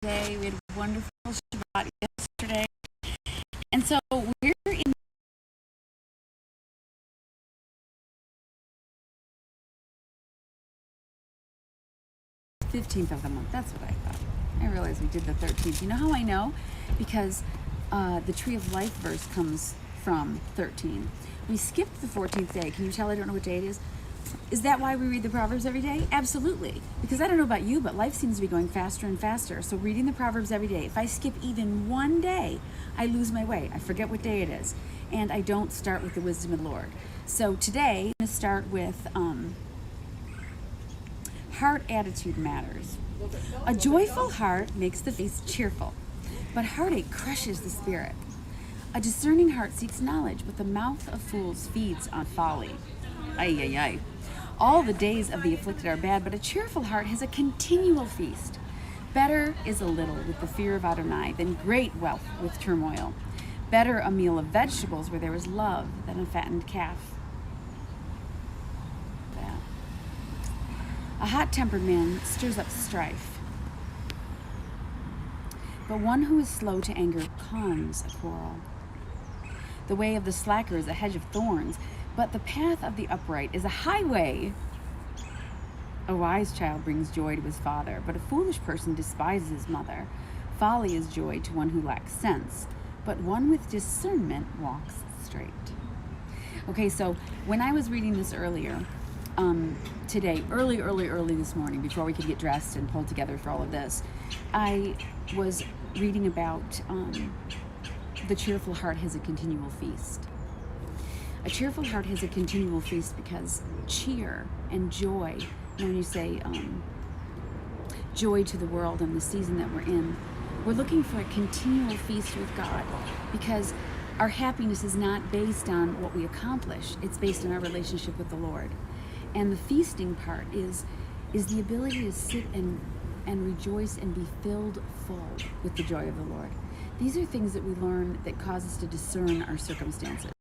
day. We had a wonderful Shabbat yesterday. And so we're in 15th of the month. That's what I thought. I realized we did the 13th. You know how I know? Because the Tree of Life verse comes from 13. We skipped the 14th day. Can you tell I don't know what day it is? Is that why we read the Proverbs every day? Absolutely. Because I don't know about you, but life seems to be going faster and faster. So reading the Proverbs every day, if I skip even one day, I lose my way. I forget what day it is. And I don't start with the wisdom of the Lord. So today, I'm going to start with heart attitude matters. A joyful heart makes the face cheerful, but heartache crushes the spirit. A discerning heart seeks knowledge, but the mouth of fools feeds on folly. Ay, ay, ay. All the days of the afflicted are bad, but a cheerful heart has a continual feast. Better is a little with the fear of Adonai than great wealth with turmoil. Better a meal of vegetables where there is love than a fattened calf. Yeah. A hot-tempered man stirs up strife, but one who is slow to anger calms a quarrel. The way of the slacker is a hedge of thorns, but the path of the upright is a highway. A wise child brings joy to his father, but a foolish person despises his mother. Folly is joy to one who lacks sense, but one with discernment walks straight. Okay, so when I was reading this earlier, today, early this morning, before we could get dressed and pulled together for all of this, I was reading about the cheerful heart has a continual feast. A cheerful heart has a continual feast because cheer and joy, when you say joy to the world and the season that we're in, we're looking for a continual feast with God because our happiness is not based on what we accomplish. It's based on our relationship with the Lord. And the feasting part is the ability to sit and rejoice and be filled full with the joy of the Lord. These are things that we learn that cause us to discern our circumstances.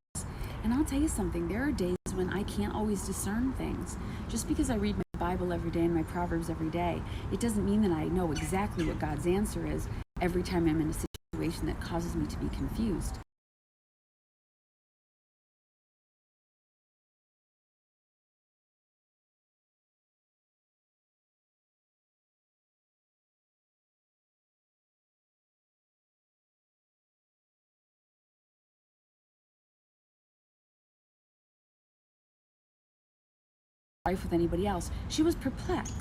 And I'll tell you something, there are days when I can't always discern things. Just because I read my Bible every day and my Proverbs every day, it doesn't mean that I know exactly what God's answer is every time I'm in a situation that causes me to be confused. Life with anybody else. She was perplexed.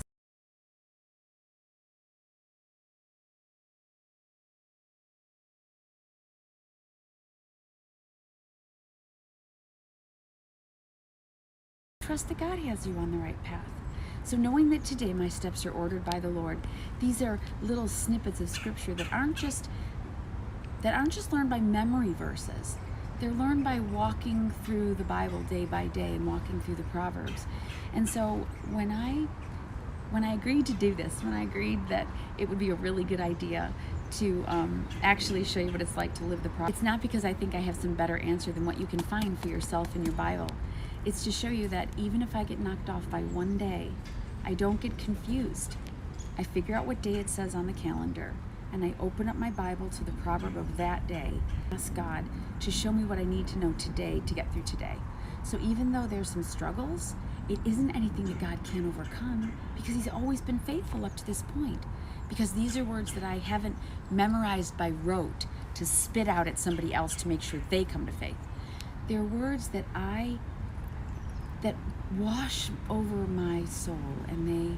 Trust that God has you on the right path. So knowing that today my steps are ordered by the Lord, these are little snippets of scripture that aren't just learned by memory verses. They're learned by walking through the Bible day by day and walking through the Proverbs. And so when I agreed to do this, when I agreed that it would be a really good idea to actually show you what it's like to live the Proverbs, it's not because I think I have some better answer than what you can find for yourself in your Bible. It's to show you that even if I get knocked off by one day, I don't get confused. I figure out what day it says on the calendar, and I open up my Bible to the proverb of that day, ask God to show me what I need to know today to get through today. So even though there's some struggles, it isn't anything that God can't overcome because He's always been faithful up to this point. Because these are words that I haven't memorized by rote to spit out at somebody else to make sure they come to faith. They're words that wash over my soul, and they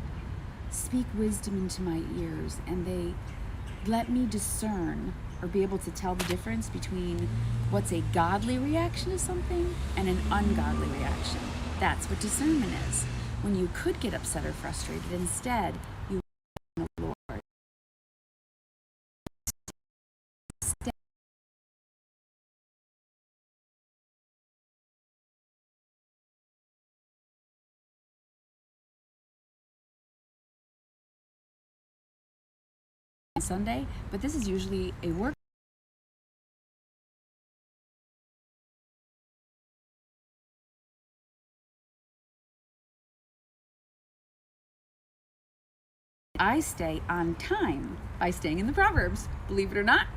speak wisdom into my ears, and they let me discern or be able to tell the difference between what's a godly reaction to something and an ungodly reaction. That's what discernment is. When you could get upset or frustrated, instead you the Lord. Sunday, but this is usually a work I stay on time by staying in the Proverbs, believe it or not.